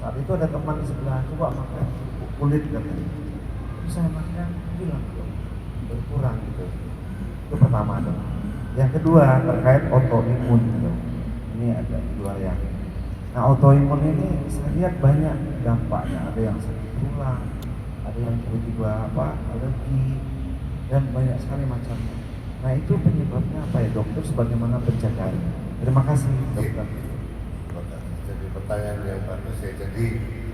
Saat itu ada teman di sebelah, coba makan kulit katanya. Terus saya makan, bilang dong, berkurang gitu. Itu pertama dong. Yang kedua terkait autoimun gitu. Ini ada di luar yang. Nah autoimun ini saya lihat banyak dampaknya. Ada yang sakit tulang, ada yang tiba-tiba alergi, dan banyak sekali macamnya. Nah itu penyebabnya apa ya dokter? Sebagaimana pencegahannya? Terima kasih dokter. Jadi pertanyaan yang bagus ya. Jadi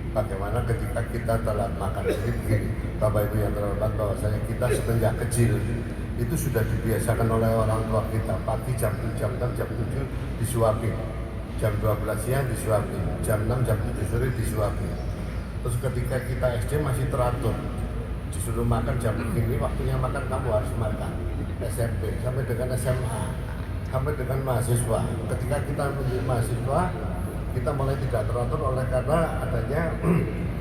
bagaimana ketika kita telat makan ini begini, Bapak Ibu yang terhormat, bahwasanya kita semenjak kecil itu sudah dibiasakan oleh orang tua kita. Pagi jam 6, jam 7 disuapin, jam 12 siang disuapin, jam 6, jam 7 sore disuapin. Terus ketika kita SD masih teratur, disuruh makan jam begini, waktunya makan kamu harus makan. SMP sampai dengan SMA, sampai dengan mahasiswa. Ketika kita menjadi mahasiswa, kita mulai tidak teratur oleh karena adanya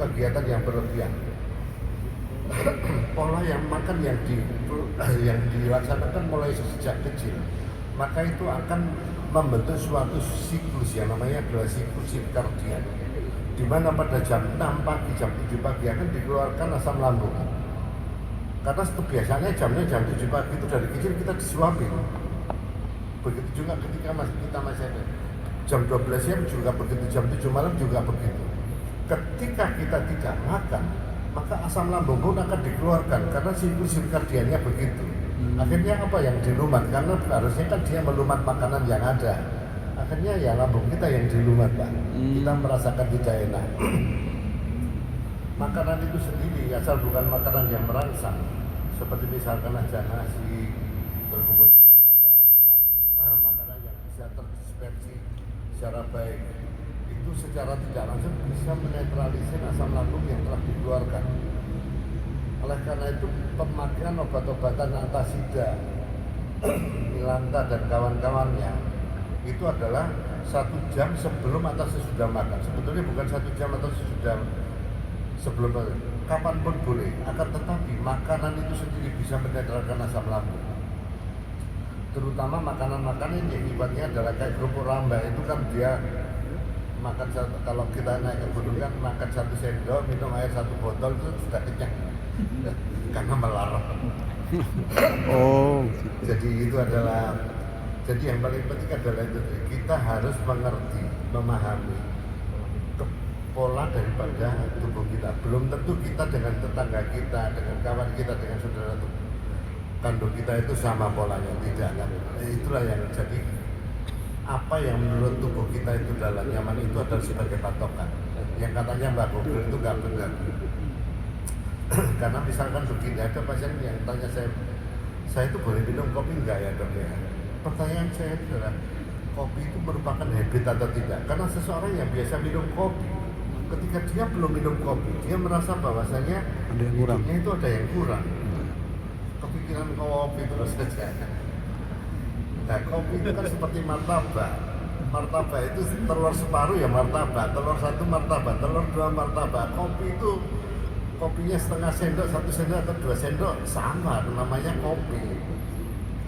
kegiatan yang berlebihan. Pola yang makan yang dilaksanakan mulai sejak kecil, maka itu akan membentuk suatu siklus yang namanya adalah siklus sirkadian, di mana pada jam 6 pagi, jam 7 pagi akan dikeluarkan asam lambung. Karena kebiasaannya jam 7 pagi itu dari kecil kita disuapin. Begitu juga ketika kita masih ada jam 12 siang juga begitu, jam 7 malam juga begitu. Ketika kita tidak makan, maka asam lambung pun akan dikeluarkan karena siklus sirkadiannya begitu. Akhirnya apa yang dilumat? Karena harusnya kan dia melumat makanan yang ada. Akhirnya ya lambung kita yang dilumat, Pak. Kita merasakan tidak enak. Makanan itu sendiri asal bukan makanan yang merangsang, seperti misalkan aja nasi, terus kemudian ada makanan yang bisa terdispersi secara baik, itu secara tidak langsung bisa menetralisir asam lambung yang telah dikeluarkan. Oleh karena itu pemakaian obat-obatan antasida, Milanta dan kawan-kawannya itu adalah 1 jam sebelum atau sesudah makan. Sebetulnya bukan 1 jam atau sesudah sebelum makan, kapanpun boleh. Akan tetapi makanan itu sendiri bisa menetralkan asam lambung. Terutama makanan-makanan yang sifatnya adalah kayak kerupuk ramba, itu kan dia makan kalau kita naik ke gunung kan makan 1 sendok, minum air 1 botol itu sudah kenyang karena melarang. Jadi itu adalah, jadi yang paling penting adalah itu, kita harus mengerti, memahami pola daripada tubuh kita. Belum tentu kita dengan tetangga kita, dengan kawan kita, dengan saudara kandung kita itu sama polanya, tidak kan? Itulah yang jadi apa yang menurut tubuh kita itu adalah nyaman, itu adalah sebagai patokan. Yang katanya Mbak Google itu nggak benar. Karena misalkan begini, ada pasien yang tanya saya itu boleh minum kopi nggak ya dok ya? Pertanyaan saya adalah, kopi itu merupakan habit atau tidak? Karena seseorang yang biasa minum kopi, ketika dia belum minum kopi, dia merasa bahwasanya hidupnya itu ada yang kurang. Kepikiran kopi terus saja. Nah kopi itu kan seperti martabak. Martabak itu telur separuh ya martabak, telur 1 martabak, telur 2 martabak. Kopi itu kopinya setengah sendok, 1 sendok atau 2 sendok sama, namanya kopi.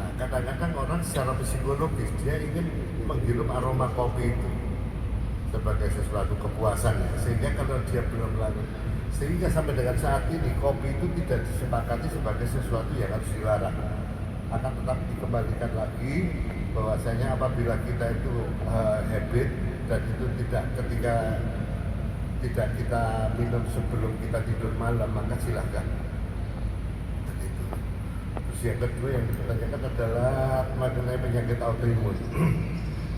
Nah kadang-kadang orang secara psikologis dia ingin menghirup aroma kopi itu sebagai sesuatu kepuasan ya. Sehingga kalau dia belum melakukan, sehingga sampai dengan saat ini kopi itu tidak disepakati sebagai sesuatu yang harus dilarang. Akan tetapi dikembalikan lagi bahwasanya apabila kita itu habit dan itu tidak, ketika tidak kita minum sebelum kita tidur malam, maka silahkan. Itu. Terus yang kedua yang dipertanyakan adalah mengenai penyakit autoimun.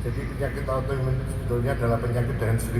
Jadi penyakit autoimun itu sebetulnya adalah penyakit dengan